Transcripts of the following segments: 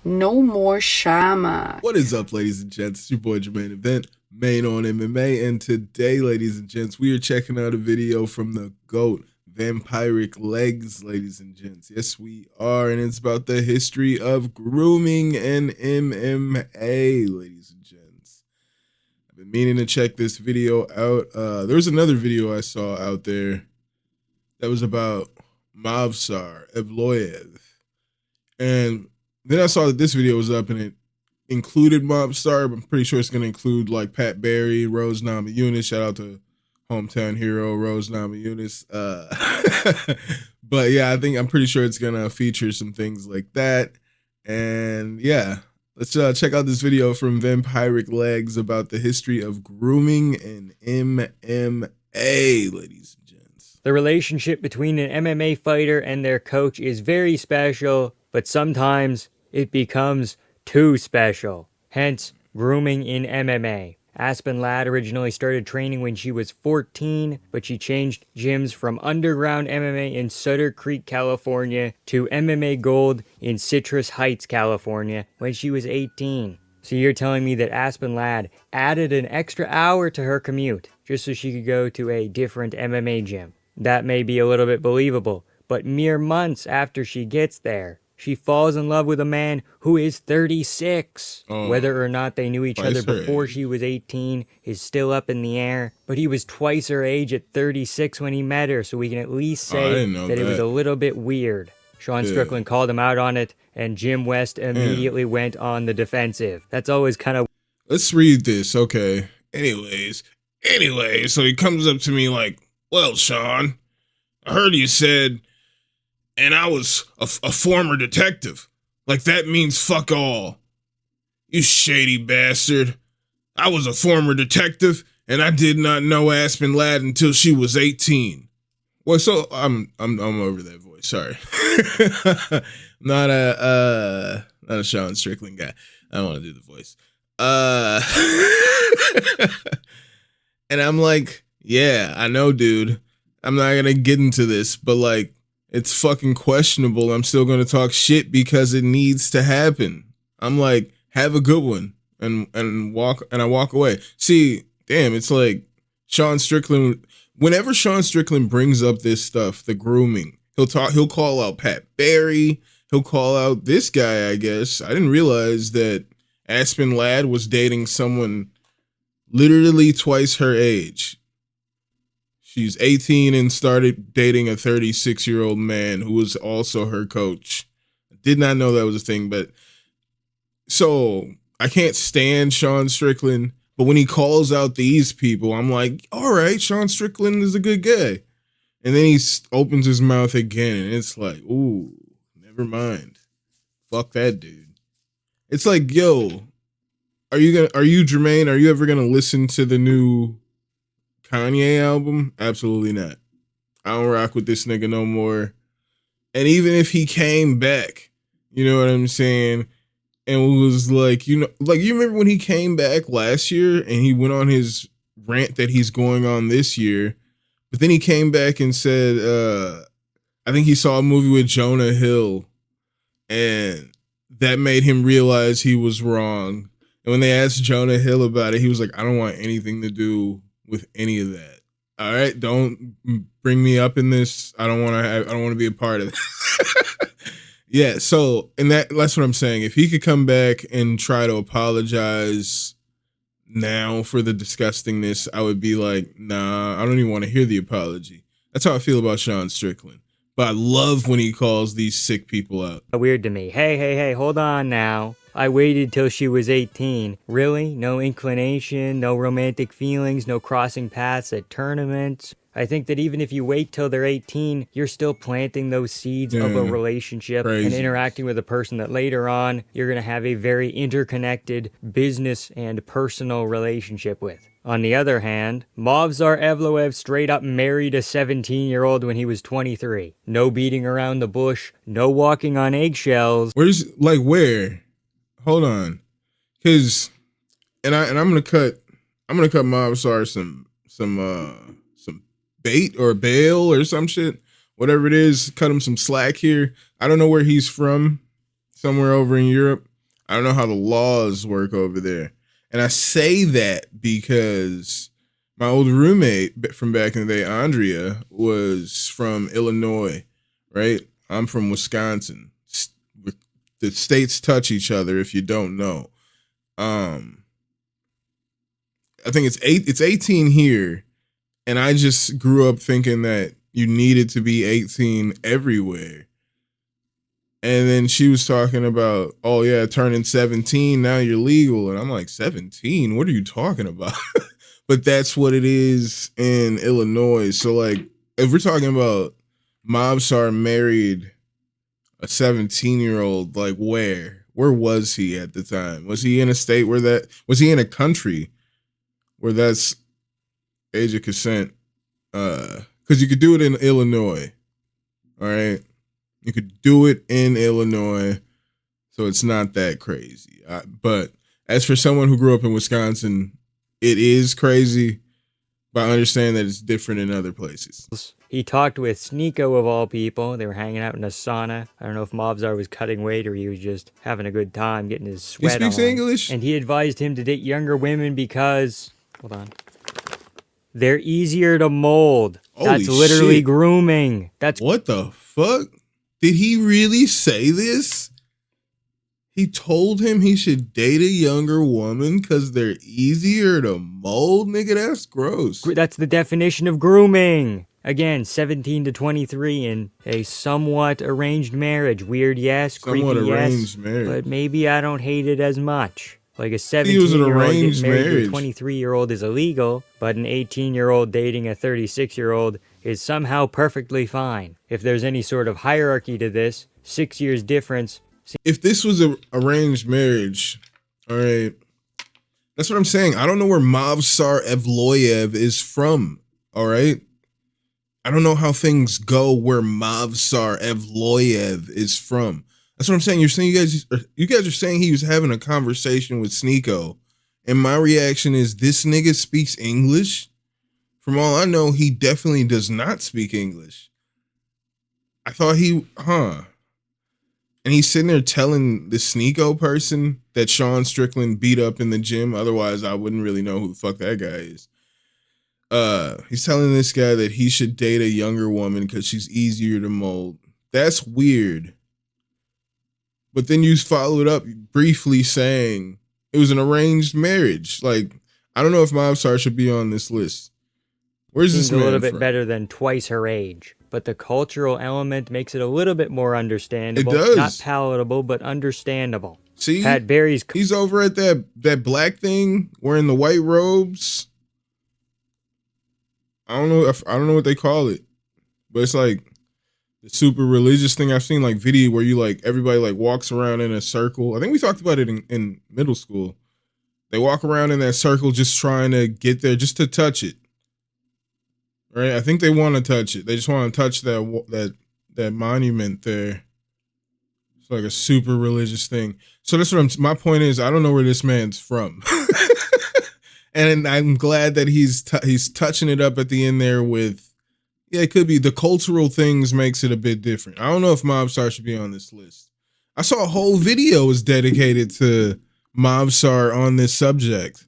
No more Shama. What is up, ladies and gents? It's your boy Jermaine Event, main on MMA, and today, ladies and gents, we are checking out a video from the GOAT, VampiricLegz, ladies and gents. Yes, we are, and it's about the history of grooming and MMA, ladies and gents. I've been meaning to check this video out. There was another video I saw out there that was about Musa Evloev, and then I saw that this video was up and it included Mobstar. I'm pretty sure it's going to include like Pat Barry, Rose Namajunas. Shout out to hometown hero Rose Namajunas. But yeah, I'm pretty sure it's going to feature some things like that. And yeah, let's check out this video from VampiricLegz about the history of grooming and MMA, ladies and gents. The relationship between an MMA fighter and their coach is very special, but sometimes it becomes too special. Hence, grooming in MMA. Aspen Ladd originally started training when she was 14, but she changed gyms from underground MMA in Sutter Creek, California to MMA Gold in Citrus Heights, California when she was 18. So you're telling me that Aspen Ladd added an extra hour to her commute just so she could go to a different MMA gym? That may be a little bit believable, but mere months after she gets there, she falls in love with a man who is 36. Whether or not they knew each other before she was 18 is still up in the air, but he was twice her age at 36 when he met her, so we can at least say that it was a little bit weird. Sean Strickland called him out on it, and Jim West immediately went on the defensive. That's always kind of... Let's read this, okay? Anyways, so he comes up to me like, well, Sean, I heard you said... and I was a former detective. Like, that means fuck all. You shady bastard. I was a former detective, and I did not know Aspen Ladd until she was 18. Well, so I'm over that voice. Sorry. not a Sean Strickland guy. I don't want to do the voice. And I'm like, yeah, I know, dude. I'm not gonna get into this, but like, it's fucking questionable. I'm still going to talk shit because it needs to happen. I'm like, have a good one and I walk away. See, damn, it's like Sean Strickland. Whenever Sean Strickland brings up this stuff, the grooming, he'll call out Pat Barry. He'll call out this guy, I guess. I didn't realize that Aspen Ladd was dating someone literally twice her age. She's 18 and started dating a 36-year-old man who was also her coach. I did not know that was a thing, but so I can't stand Sean Strickland, but when he calls out these people, I'm like, all right, Sean Strickland is a good guy. And then he opens his mouth again, and it's like, ooh, never mind. Fuck that dude. It's like, yo, are you Jermaine, are you ever gonna listen to the new Kanye album? Absolutely not. I don't rock with this nigga no more. And even if he came back, you know what I'm saying, and was like, you know, like you remember when he came back last year and he went on his rant that he's going on this year, but then he came back and said, I think he saw a movie with Jonah Hill and that made him realize he was wrong. And when they asked Jonah Hill about it, he was like, I don't want anything to do with any of that. All right, don't bring me up in this. I don't want to be a part of it. Yeah, so and that's what I'm saying. If he could come back and try to apologize now for the disgustingness, I would be like, nah, I don't even want to hear the apology. That's how I feel about Sean Strickland. But I love when he calls these sick people out. Weird to me. Hey, hold on now. I waited till she was 18. Really? No inclination, no romantic feelings, no crossing paths at tournaments? I think that even if you wait till they're 18, you're still planting those seeds of a relationship and interacting with a person that later on you're going to have a very interconnected business and personal relationship with. On the other hand, Musa Evloev straight up married a 17-year-old when he was 23. No beating around the bush, no walking on eggshells. Where? Hold on. Cause I'm gonna cut Musa some bait or bail or some shit. Whatever it is, cut him some slack here. I don't know where he's from. Somewhere over in Europe. I don't know how the laws work over there. And I say that because my old roommate from back in the day, Andrea, was from Illinois, right? I'm from Wisconsin. The states touch each other if you don't know. I think it's 18 here, and I just grew up thinking that you needed to be 18 everywhere. And then she was talking about, oh yeah, turning 17, now you're legal. And I'm like, 17? What are you talking about? But that's what it is in Illinois. So like, if we're talking about Mobsar married a 17-year-old, like where was he at the time? Was he in a state where was he in a country where that's age of consent? Because you could do it in Illinois. All right. You could do it in Illinois, so it's not that crazy. But as for someone who grew up in Wisconsin, it is crazy, but I understand that it's different in other places. He talked with Sneeko of all people. They were hanging out in a sauna. I don't know if Mobsar was cutting weight or he was just having a good time, getting his sweat on. He speaks English? And he advised him to date younger women because, hold on, they're easier to mold. That's literally shit. grooming. What the fuck? Did he really say this? He told him he should date a younger woman because they're easier to mold? Nigga, that's gross. That's the definition of grooming. Again, 17 to 23 in a somewhat arranged marriage. Weird, yes. Somewhat Creepy, arranged yes. marriage. But maybe I don't hate it as much. Like a 17-year-old getting married to a 23-year-old is illegal, but an 18-year-old dating a 36-year-old is somehow perfectly fine. If there's any sort of hierarchy to this, 6 years difference. If this was an arranged marriage, all right, that's what I'm saying. I don't know where Musa Evloev is from, all right? I don't know how things go where Musa Evloev is from. That's what I'm saying. You're saying you guys are saying he was having a conversation with Sneeko, and my reaction is this nigga speaks English. From all I know, he definitely does not speak English. I thought and he's sitting there telling the Sneeko person that Sean Strickland beat up in the gym. Otherwise, I wouldn't really know who the fuck that guy is. He's telling this guy that he should date a younger woman because she's easier to mold. That's weird. But then you followed up briefly saying it was an arranged marriage. Like, I don't know if Mobsar should be on this list. Where's this man a little from? bit better than twice her age. But the cultural element makes it a little bit more understandable. It does. Not palatable, but understandable. See, Pat Barry's... he's over at that black thing wearing the white robes. I don't know what they call it, but it's like the super religious thing. I've seen like video where you like everybody like walks around in a circle. I think we talked about it in middle school. They walk around in that circle just trying to get there, just to touch it. Right? I think they want to touch it. They just want to touch that monument there. It's like a super religious thing. So that's what my point is. I don't know where this man's from. And I'm glad that he's touching it up at the end there with, yeah, it could be the cultural things makes it a bit different. I don't know if Mobsar should be on this list. I saw a whole video was dedicated to Mobsar on this subject.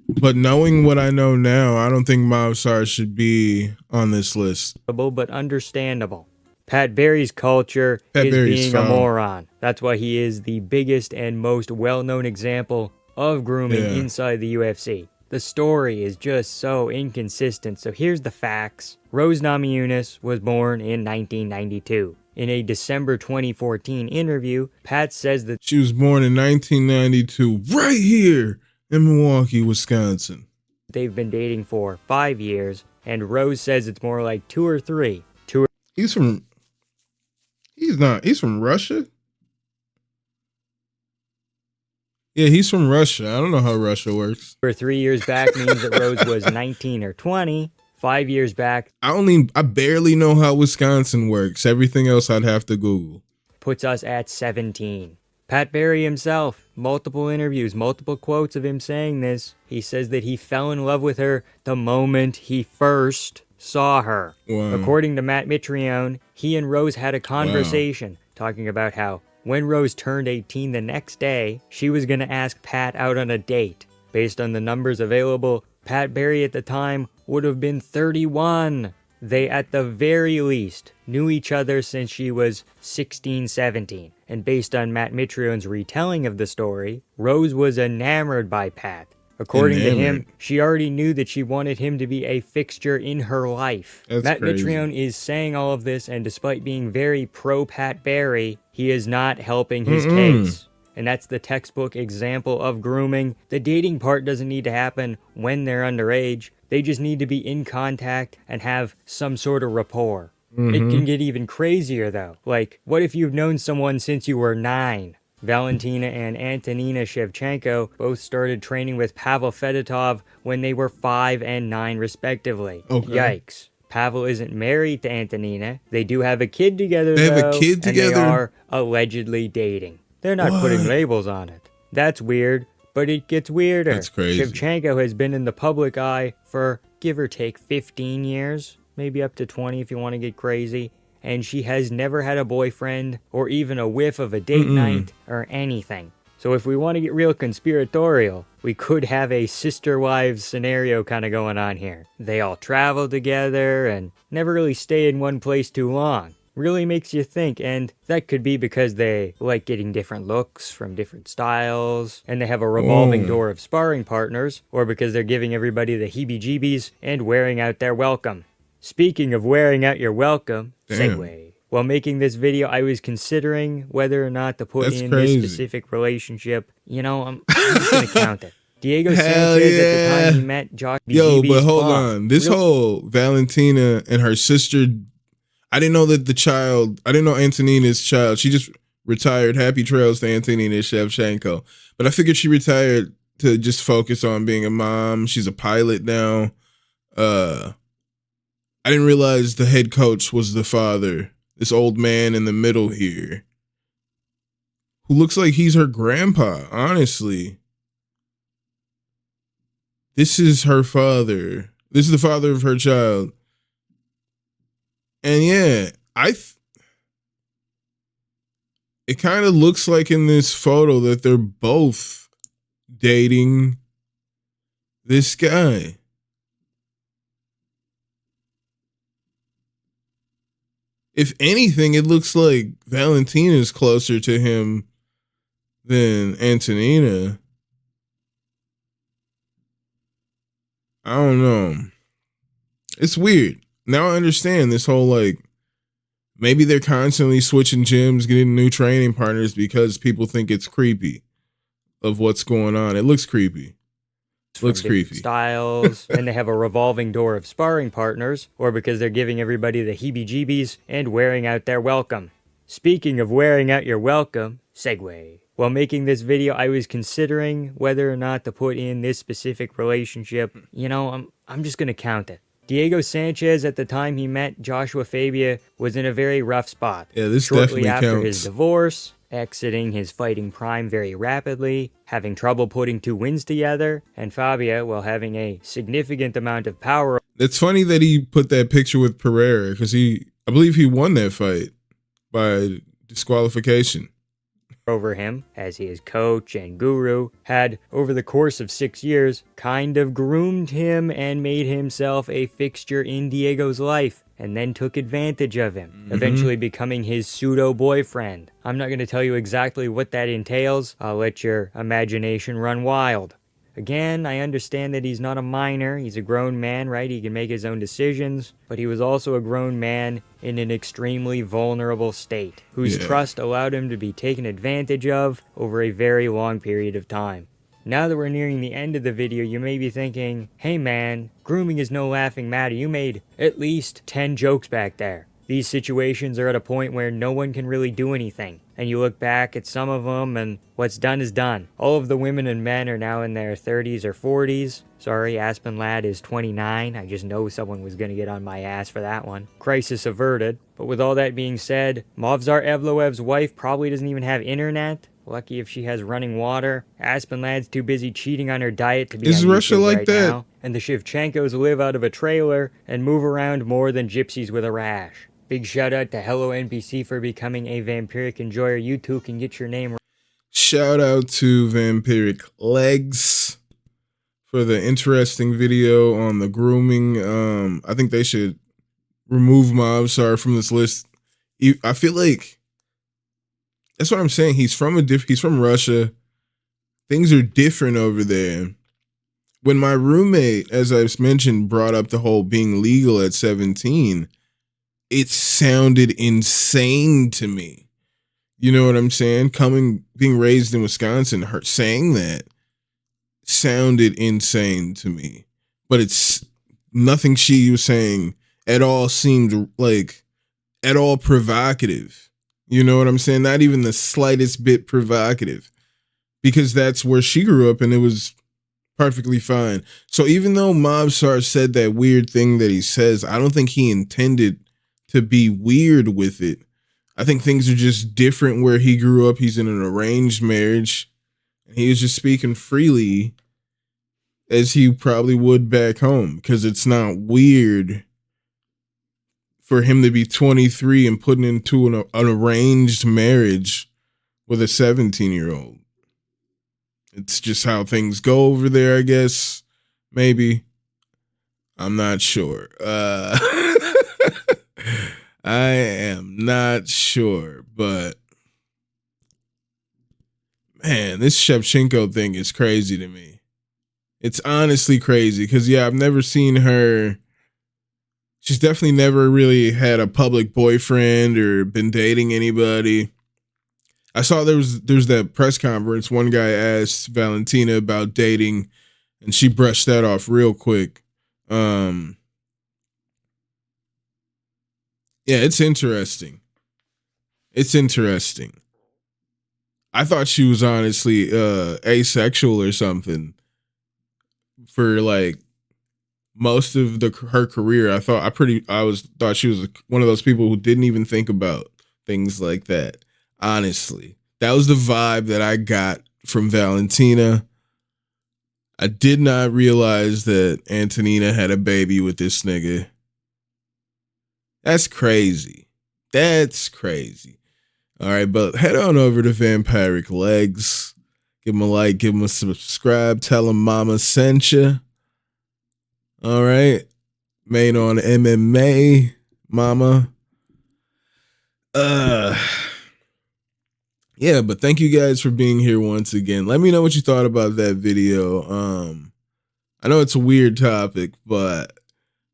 But knowing what I know now, I don't think Mobsar should be on this list. But understandable. Pat Barry's culture is being a moron. That's why he is the biggest and most well-known example of grooming inside the UFC. The story is just so inconsistent. So here's the facts. Rose Namajunas was born in 1992. In a December 2014 interview, Pat says that she was born in 1992, right here in Milwaukee, Wisconsin. They've been dating for 5 years, and Rose says it's more like 2 or 3. He's from Russia? Yeah, he's from Russia. I don't know how Russia works. 2 or 3 years back means that Rose was 19 or 20. 5 years back. I barely know how Wisconsin works. Everything else I'd have to Google. Puts us at 17. Pat Barry himself, multiple interviews, multiple quotes of him saying this. He says that he fell in love with her the moment he first saw her. Wow. According to Matt Mitrione, he and Rose had a conversation talking about how when Rose turned 18 the next day, she was going to ask Pat out on a date. Based on the numbers available, Pat Barry at the time would have been 31. They, at the very least, knew each other since she was 16, 17. And based on Matt Mitrione's retelling of the story, Rose was enamored by Pat. According to him, she already knew that she wanted him to be a fixture in her life. That's Matt crazy. Mitrione is saying all of this, and despite being very pro-Pat Barry, he is not helping his case. And that's the textbook example of grooming. The dating part doesn't need to happen when they're underage. They just need to be in contact and have some sort of rapport. It can get even crazier though. Like, what if you've known someone since you were 9? Valentina and Antonina Shevchenko both started training with Pavel Fedotov when they were 5 and 9 respectively. Okay. Yikes. Pavel isn't married to Antonina. They do have a kid together though. They have a kid together? And they are allegedly dating. They're not putting labels on it. That's weird, but it gets weirder. That's crazy. Shevchenko has been in the public eye for, give or take, 15 years. Maybe up to 20 if you want to get crazy. And she has never had a boyfriend or even a whiff of a date night or anything. So if we want to get real conspiratorial, we could have a sister wives scenario kind of going on here. They all travel together and never really stay in one place too long. Really makes you think, and that could be because they like getting different looks from different styles, and they have a revolving door of sparring partners, or because they're giving everybody the heebie-jeebies and wearing out their welcome. Speaking of wearing out your welcome, segue. While making this video, I was considering whether or not to put in this specific relationship. You know, I'm just gonna count it. Diego Sanchez at the time he met Josh. Yo, but hold on. This whole Valentina and her sister, I didn't know Antonina's child. She just retired. Happy trails to Antonina Shevchenko. But I figured she retired to just focus on being a mom. She's a pilot now. I didn't realize the head coach was the father. This old man in the middle here, who looks like he's her grandpa, honestly. This is her father. This is the father of her child. And yeah, it kind of looks like in this photo that they're both dating this guy. If anything, it looks like Valentina's closer to him than Antonina. I don't know. It's weird. Now I understand this whole, like, maybe they're constantly switching gyms, getting new training partners because people think it's creepy of what's going on. It looks creepy. Looks creepy. Styles, and they have a revolving door of sparring partners, or because they're giving everybody the heebie-jeebies and wearing out their welcome. Speaking of wearing out your welcome, segue. While making this video, I was considering whether or not to put in this specific relationship. You know, I'm just gonna count it. Diego Sanchez, at the time he met Joshua Fabia, was in a very rough spot. Yeah, this shortly definitely after counts. His divorce, exiting his fighting prime very rapidly, having trouble putting 2 wins together, and Fabia, while having a significant amount of power. It's funny that he put that picture with Pereira, because I believe he won that fight by disqualification. Over him, as his coach and guru, had, over the course of 6 years, kind of groomed him and made himself a fixture in Diego's life, and then took advantage of him, eventually becoming his pseudo-boyfriend. I'm not going to tell you exactly what that entails. I'll let your imagination run wild. Again, I understand that he's not a minor. He's a grown man, right? He can make his own decisions. But he was also a grown man in an extremely vulnerable state, whose trust allowed him to be taken advantage of over a very long period of time. Now that we're nearing the end of the video, you may be thinking, hey man, grooming is no laughing matter. You made at least 10 jokes back there. These situations are at a point where no one can really do anything. And you look back at some of them and what's done is done. All of the women and men are now in their 30s or 40s. Sorry, Aspen Ladd is 29. I just know someone was going to get on my ass for that one. Crisis averted. But with all that being said, Musa Evloev's wife probably doesn't even have internet. Lucky if she has running water. Aspen Ladd's too busy cheating on her diet to be Is on Russia YouTube like right that? now. And the Shevchenkos live out of a trailer and move around more than gypsies with a rash. Big shout out to Hello NPC for becoming a vampiric enjoyer. You too can get your name. Shout out to VampiricLegz for the interesting video on the grooming. I think they should remove Mobsar from this list. I feel like that's what I'm saying. He's from Russia. Things are different over there. When my roommate, as I've mentioned, brought up the whole being legal at 17, it sounded insane to me. You know what I'm saying? Being raised in Wisconsin, her saying that sounded insane to me. But it's nothing she was saying at all seemed like at all provocative. You know what I'm saying? Not even the slightest bit provocative. Because that's where she grew up and it was perfectly fine. So even though Mobsar said that weird thing that he says, I don't think he intended to be weird with it. I think things are just different where he grew up. He's in an arranged marriage. And he was just speaking freely as he probably would back home. Because it's not weird for him to be 23 and putting into an arranged marriage with a 17-year-old. It's just how things go over there, I guess. Maybe. I'm not sure. I am not sure, but man, this Shevchenko thing is crazy to me. It's honestly crazy because, yeah, I've never seen her. She's definitely never really had a public boyfriend or been dating anybody. I saw there's that press conference. One guy asked Valentina about dating, and she brushed that off real quick. Yeah, it's interesting. It's interesting. I thought she was honestly asexual or something for like most of her career. I thought she was one of those people who didn't even think about things like that. Honestly, that was the vibe that I got from Valentina. I did not realize that Antonina had a baby with this nigga. That's crazy. That's crazy. All right, but head on over to VampiricLegz. Give him a like, give him a subscribe. Tell him mama sent you. All right. Main on MMA, mama. Yeah, but thank you guys for being here once again. Let me know what you thought about that video. I know it's a weird topic, but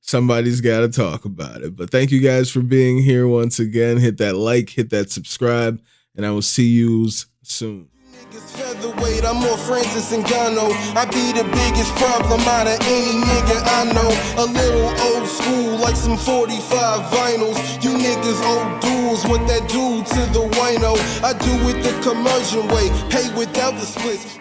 somebody's got to talk about it. But thank you guys for being here once again. Hit that like, hit that subscribe, and I will see you soon. Featherweight, I'm more Francis Ngannou. I be the biggest problem out of any nigga I know. A little old school, like some 45 vinyls. You niggas old duels, what that do to the wino? I do it the commercial way, pay without the splits.